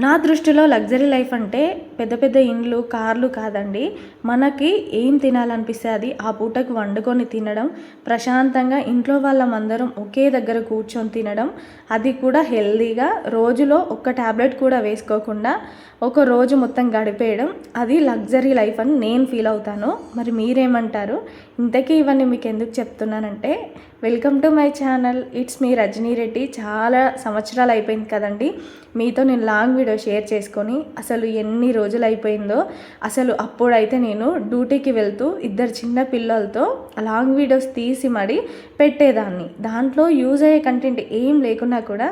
నా దృష్టిలో luxury life అంటే పెద్ద పెద్ద ఇండ్లు, కార్లు కాదండి. మనకి ఏం తినాలనిపిస్తే అది ఆ పూటకు వండుకొని తినడం, ప్రశాంతంగా ఇంట్లో వాళ్ళమందరం ఒకే దగ్గర కూర్చొని తినడం, అది కూడా హెల్తీగా, రోజులో ఒక్క ట్యాబ్లెట్ కూడా వేసుకోకుండా ఒక రోజు మొత్తం గడిపేయడం, అది లగ్జరీ లైఫ్ అని నేను ఫీల్ అవుతాను. మరి మీరేమంటారు? ఇంతకీ ఇవన్నీ మీకు ఎందుకు చెప్తున్నానంటే, welcome to my channel, it's me Rajani Reddy. చాలా సంవత్సరాలు అయిపోయింది కదండి మీతో నేను లాంగ్ వీడియో షేర్ చేసుకొని. అసలు ఎన్ని రోజులు అయిపోయిందో. అసలు అప్పుడైతే నేను డ్యూటీకి వెళ్తూ ఇద్దరు చిన్న పిల్లలతో లాంగ్ వీడియోస్ తీసి మరీ పెట్టేదాన్ని. దాంట్లో యూజ్ అయ్యే కంటెంట్ ఏం లేకున్నా కూడా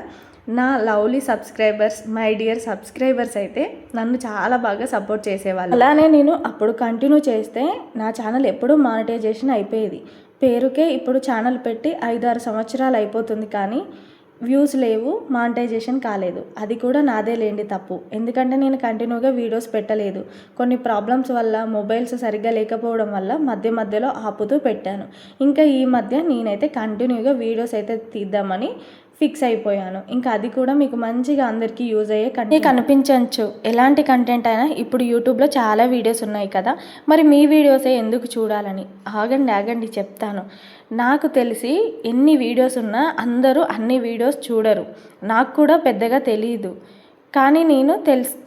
నా lovely subscribers, my dear subscribers అయితే నన్ను చాలా బాగా సపోర్ట్ చేసేవాళ్ళు. అలానే నేను అప్పుడు కంటిన్యూ చేస్తే నా ఛానల్ ఎప్పుడూ మానిటైజేషన్ అయిపోయేది. పేరుకే ఇప్పుడు ఛానల్ పెట్టి 5-6 సంవత్సరాలు అయిపోతుంది, కానీ వ్యూస్ లేవు, మానిటైజేషన్ కాలేదు. అది కూడా నాదే లేండి తప్పు. ఎందుకంటే నేను కంటిన్యూగా వీడియోస్ పెట్టలేదు. కొన్ని ప్రాబ్లమ్స్ వల్ల, మొబైల్స్ సరిగ్గా లేకపోవడం వల్ల మధ్యలో ఆపుతూ పెట్టాను. ఇంకా ఈ మధ్య నేనైతే కంటిన్యూగా వీడియోస్ అయితే తీద్దామని ఫిక్స్ అయిపోయాను. ఇంకా అది కూడా మీకు మంచిగా అందరికీ యూజ్ అయ్యే కంటెంట్ కనిపించవచ్చు. ఎలాంటి కంటెంట్ అయినా ఇప్పుడు యూట్యూబ్లో చాలా వీడియోస్ ఉన్నాయి కదా, మరి మీ వీడియోసే ఎందుకు చూడాలని? ఆగండి చెప్తాను. నాకు తెలిసి ఎన్ని వీడియోస్ ఉన్నా అందరూ అన్ని వీడియోస్ చూడరు. నాకు కూడా పెద్దగా తెలియదు, కానీ నేను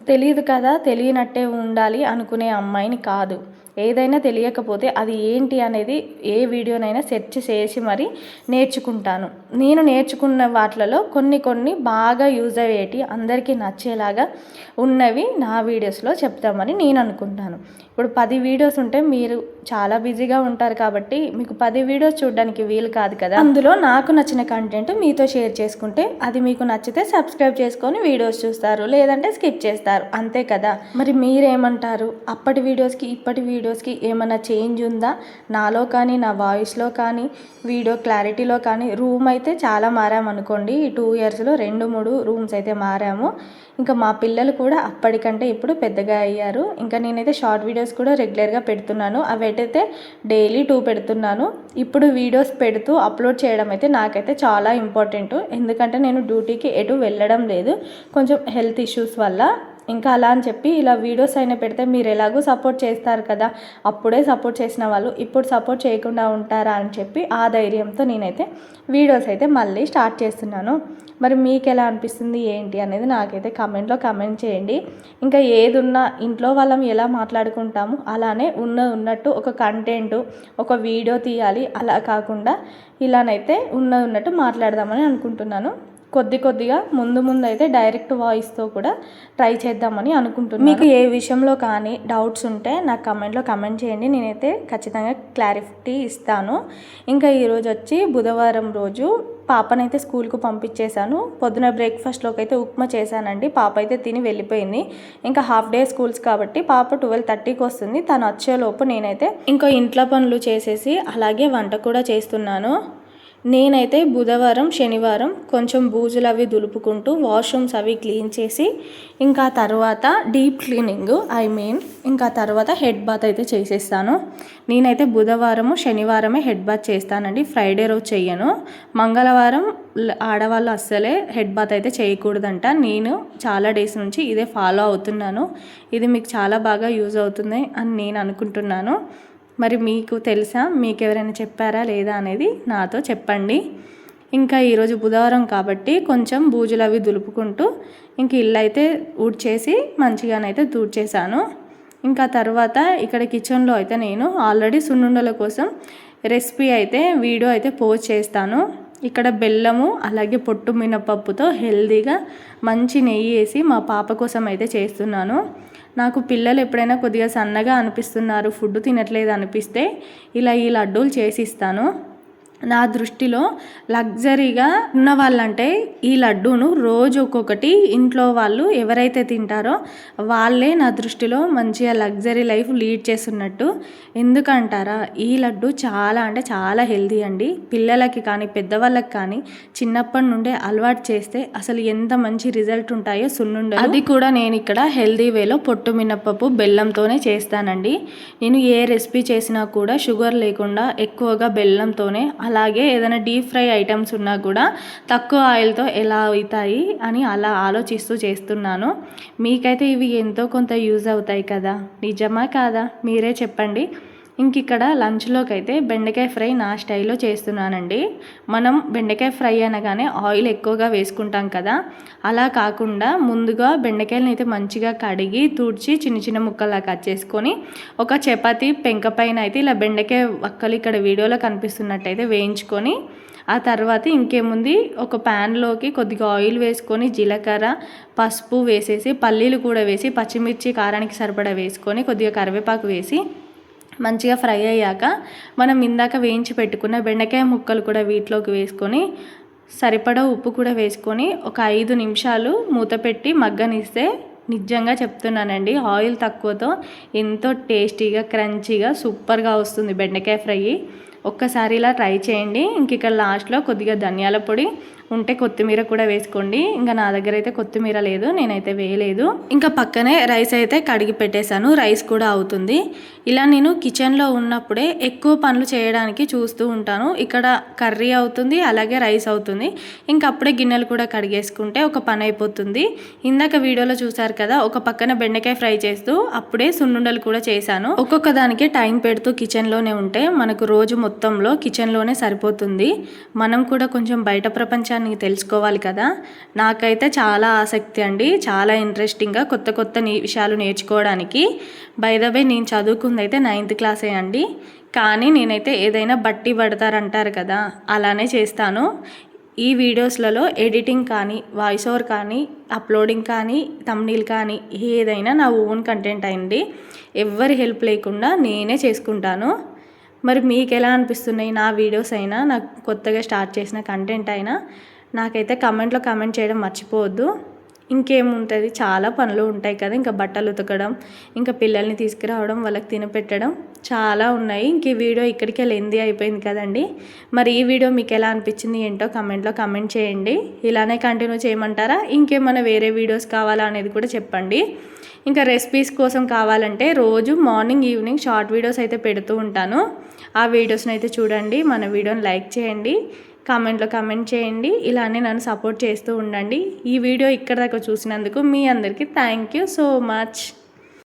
తెలియదు కదా, తెలియనట్టే ఉండాలి అనుకునే అమ్మాయిని కాదు. ఏదైనా తెలియకపోతే అది ఏంటి అనేది ఏ వీడియోనైనా సెర్చ్ చేసి మరి నేర్చుకుంటాను. నేను నేర్చుకున్న వాటిలలో కొన్ని బాగా యూజ్ అయ్యేటి, అందరికీ నచ్చేలాగా ఉన్నవి నా వీడియోస్లో చెప్తామని నేను అనుకుంటాను. ఇప్పుడు 10 వీడియోస్ ఉంటే మీరు చాలా బిజీగా ఉంటారు కాబట్టి మీకు 10 వీడియోస్ చూడడానికి వీలు కాదు కదా. అందులో నాకు నచ్చిన కంటెంట్ మీతో షేర్ చేసుకుంటే అది మీకు నచ్చితే సబ్స్క్రైబ్ చేసుకొని వీడియోస్ చూస్తారు, లేదంటే స్కిప్ చేస్తారు, అంతే కదా. మరి మీరేమంటారు? అప్పటి వీడియోస్కి ఇప్పటి వీడియోస్కి ఏమైనా చేంజ్ ఉందా? నాలో కానీ, నా వాయిస్లో కానీ, వీడియో క్లారిటీలో కానీ. రూమ్ అయితే చాలా మారామనుకోండి. ఈ 2 ఇయర్స్లో 2-3 రూమ్స్ అయితే మారాము. ఇంకా మా పిల్లలు కూడా అప్పటికంటే ఇప్పుడు పెద్దగా అయ్యారు. ఇంకా నేనైతే షార్ట్ వీడియోస్ కూడా రెగ్యులర్గా పెడుతున్నాను. అవి అయితే డైలీ 2 పెడుతున్నాను. ఇప్పుడు వీడియోస్ పెడుతూ అప్లోడ్ చేయడం అయితే నాకైతే చాలా ఇంపార్టెంట్. ఎందుకంటే నేను డ్యూటీకి ఎటు వెళ్ళడం లేదు, కొంచెం హెల్త్ ఇష్యూస్ వల్ల. ఇంకా అలా అని చెప్పి ఇలా వీడియోస్ అయినా పెడితే మీరు ఎలాగో సపోర్ట్ చేస్తారు కదా, అప్పుడే సపోర్ట్ చేసిన వాళ్ళు ఇప్పుడు సపోర్ట్ చేయకుండా ఉంటారా అని చెప్పి ఆ ధైర్యంతో నేనైతే వీడియోస్ అయితే మళ్ళీ స్టార్ట్ చేస్తున్నాను. మరి మీకు ఎలా అనిపిస్తుంది ఏంటి అనేది నాకైతే కామెంట్లో కామెంట్ చేయండి. ఇంకా ఏదున్నా ఇంట్లో వాళ్ళం ఎలా మాట్లాడుకుంటాము అలానే ఉన్నట్టు ఒక కంటెంట్, ఒక వీడియో తీయాలి. అలా కాకుండా ఇలానైతే ఉన్నట్టు మాట్లాడదామని అనుకుంటున్నాను. కొద్దిగా ముందు అయితే డైరెక్ట్ వాయిస్తో కూడా ట్రై చేద్దామని అనుకుంటున్నాను. మీకు ఏ విషయంలో కానీ డౌట్స్ ఉంటే నాకు కమెంట్లో కమెంట్ చేయండి, నేనైతే ఖచ్చితంగా క్లారిటీ ఇస్తాను. ఇంకా ఈరోజు వచ్చి బుధవారం రోజు పాపనైతే స్కూల్కు పంపించేశాను. పొద్దున బ్రేక్ఫాస్ట్లోకి అయితే ఉప్మా చేశానండి. పాప అయితే తిని వెళ్ళిపోయింది. ఇంకా హాఫ్ డే స్కూల్స్ కాబట్టి పాప 12:30కి వస్తుంది. తను వచ్చేలోపు నేనైతే ఇంకో ఇంట్లో పనులు చేసేసి అలాగే వంట కూడా చేస్తున్నాను. నేనైతే బుధవారం, శనివారం కొంచెం బూజులు అవి దులుపుకుంటూ వాష్రూమ్స్ అవి క్లీన్ చేసి ఇంకా తర్వాత డీప్ క్లీనింగ్ ఇంకా తర్వాత హెడ్ బాత్ అయితే చేసేస్తాను. నేనైతే బుధవారము, శనివారమే హెడ్ బాత్ చేస్తానండి. ఫ్రైడే రోజు చెయ్యను. మంగళవారం ఆడవాళ్ళు అస్సలే హెడ్ బాత్ అయితే చేయకూడదంట. నేను చాలా డేస్ నుంచి ఇదే ఫాలో అవుతున్నాను. ఇది మీకు చాలా బాగా యూజ్ అవుతుంది అని నేను అనుకుంటున్నాను. మరి మీకు తెలుసా? మీకు ఎవరైనా చెప్పారా లేదా అనేది నాతో చెప్పండి. ఇంకా ఈరోజు బుధవారం కాబట్టి కొంచెం బూజులు అవి దులుపుకుంటూ ఇంక ఇల్లు అయితే ఊడ్చేసి మంచిగానైతే తూడ్చేసాను. ఇంకా తర్వాత ఇక్కడ కిచెన్లో అయితే నేను ఆల్రెడీ సున్నుండల కోసం రెసిపీ అయితే వీడియో అయితే పోస్ట్ చేస్తాను. ఇక్కడ బెల్లము అలాగే పొట్టు మినపప్పుతో హెల్దీగా మంచి నెయ్యి వేసి మా పాప కోసం అయితే చేస్తున్నాను. నాకు పిల్లలు ఎప్పుడైనా కొద్దిగా సన్నగా అనిపిస్తున్నారు, ఫుడ్ తినట్లేదు అనిపిస్తే ఇలా ఈ లడ్డూలు చేసిస్తాను. నా దృష్టిలో లగ్జరీగా ఉన్న వాళ్ళంటే ఈ లడ్డూను రోజు ఒక్కొక్కటి ఇంట్లో వాళ్ళు ఎవరైతే తింటారో వాళ్ళే నా దృష్టిలో మంచిగా లగ్జరీ లైఫ్ లీడ్ చేస్తున్నట్టు. ఎందుకంటారా? ఈ లడ్డు చాలా అంటే చాలా హెల్తీ అండి. పిల్లలకి కానీ పెద్దవాళ్ళకి కానీ చిన్నప్పటి నుండే అలవాటు చేస్తే అసలు ఎంత మంచి రిజల్ట్ ఉంటాయో సున్నుండలు. అది కూడా నేను ఇక్కడ హెల్తీ వేలో పొట్టు మినపప్పు బెల్లంతోనే చేస్తానండి. నేను ఏ రెసిపీ చేసినా కూడా షుగర్ లేకుండా ఎక్కువగా బెల్లంతోనే, అలాగే ఏదైనా డీప్ ఫ్రై ఐటమ్స్ ఉన్నా కూడా తక్కువ ఆయిల్తో ఎలా అవుతాయి అని అలా ఆలోచిస్తూ చేస్తున్నాను. మీకైతే ఇవి ఎంతో కొంత యూజ్ అవుతాయి కదా, నిజమా కాదా మీరే చెప్పండి. ఇంక ఇక్కడ లంచ్లోకి అయితే బెండకాయ ఫ్రై నా స్టైల్లో చేస్తున్నానండి. మనం బెండకాయ ఫ్రై అనగానే ఆయిల్ ఎక్కువగా వేసుకుంటాం కదా, అలా కాకుండా ముందుగా బెండకాయలను అయితే మంచిగా కడిగి తుడిచి చిన్న చిన్న ముక్కల్లా కట్ చేసుకొని ఒక చపాతీ పెంక పైన అయితే ఇలా బెండకాయ వక్కలు ఇక్కడ వీడియోలో కనిపిస్తున్నట్టయితే వేయించుకొని, ఆ తర్వాత ఇంకేముంది ఒక ప్యాన్లోకి కొద్దిగా ఆయిల్ వేసుకొని జీలకర్ర పసుపు వేసేసి పల్లీలు కూడా వేసి పచ్చిమిర్చి కారానికి సరిపడా వేసుకొని కొద్దిగా కరివేపాకు వేసి మంచిగా ఫ్రై అయ్యాక మనం ఇందాక వేయించి పెట్టుకున్న బెండకాయ ముక్కలు కూడా వీటిలోకి వేసుకొని సరిపడా ఉప్పు కూడా వేసుకొని ఒక 5 నిమిషాలు మూత పెట్టి మగ్గనిస్తే నిజంగా చెప్తున్నానండి, ఆయిల్ తక్కువతో ఎంతో టేస్టీగా క్రంచీగా సూపర్గా వస్తుంది బెండకాయ ఫ్రై. ఒక్కసారి ఇలా ట్రై చేయండి. ఇంక ఇక్కడ లాస్ట్లో కొద్దిగా ధనియాల పొడి ఉంటే కొత్తిమీర కూడా వేసుకోండి. ఇంకా నా దగ్గర అయితే కొత్తిమీర లేదు, నేనైతే వేయలేదు. ఇంకా పక్కనే రైస్ అయితే కడిగి పెట్టేశాను, రైస్ కూడా అవుతుంది. ఇలా నేను కిచెన్లో ఉన్నప్పుడే ఎక్కువ పనులు చేయడానికి చూస్తూ ఉంటాను. ఇక్కడ కర్రీ అవుతుంది, అలాగే రైస్ అవుతుంది. ఇంకా అప్పుడే గిన్నెలు కూడా కడిగేసుకుంటే ఒక పని అయిపోతుంది. ఇందాక వీడియోలో చూసారు కదా, ఒక పక్కన బెండకాయ ఫ్రై చేస్తూ అప్పుడే సున్నుండలు కూడా చేశాను. ఒక్కొక్క దానికి టైం పెడుతూ కిచెన్లోనే ఉంటే మనకు రోజు మొత్తంలో కిచెన్లోనే సరిపోతుంది. మనం కూడా కొంచెం బయట ప్రపంచాన్ని తెలుసుకోవాలి కదా. నాకైతే చాలా ఆసక్తి అండి, చాలా ఇంట్రెస్టింగ్గా కొత్త కొత్త విషయాలు నేర్చుకోవడానికి. బై ద వే నేను చదువుకుంది అయితే 9th క్లాసే అండి, కానీ నేనైతే ఏదైనా బట్టి పడతారంటారు కదా, అలానే చేస్తాను. ఈ వీడియోస్లలో ఎడిటింగ్ కానీ, వాయిస్ ఓవర్ కానీ, అప్లోడింగ్ కానీ, థంబ్నెయిల్ కానీ ఏదైనా నా ఓన్ కంటెంట్ అయింది. ఎవ్వరి హెల్ప్ లేకుండా నేనే చేసుకుంటాను. మరి మీకు ఎలా అనిపిస్తున్నాయి నా వీడియోస్ అయినా, నాకు కొత్తగా స్టార్ట్ చేసిన కంటెంట్ అయినా? నాకైతే కమెంట్లో కమెంట్ చేయడం మర్చిపోవద్దు. ఇంకేముంటుంది, చాలా పనులు ఉంటాయి కదా, ఇంకా బట్టలు ఉతకడం, ఇంకా పిల్లల్ని తీసుకురావడం, వాళ్ళకి తినపెట్టడం చాలా ఉన్నాయి. ఇంక ఈ వీడియో ఇక్కడికే లెందీ అయిపోయింది కదండి. మరి ఈ వీడియో మీకు ఎలా అనిపించింది ఏంటో కమెంట్లో కమెంట్ చేయండి. ఇలానే కంటిన్యూ చేయమంటారా, ఇంకేమైనా వేరే వీడియోస్ కావాలా అనేది కూడా చెప్పండి. ఇంకా రెసిపీస్ కోసం కావాలంటే రోజు మార్నింగ్ ఈవినింగ్ షార్ట్ వీడియోస్ అయితే పెడుతూ ఉంటాను. ఆ వీడియోస్ని అయితే చూడండి, మన వీడియోని లైక్ చేయండి, కామెంట్లో కమెంట్ చేయండి. ఇలానే నన్ను సపోర్ట్ చేస్తూ ఉండండి. ఈ వీడియో ఇక్కడ దాకా చూసినందుకు మీ అందరికీ థ్యాంక్ యూ సో మచ్.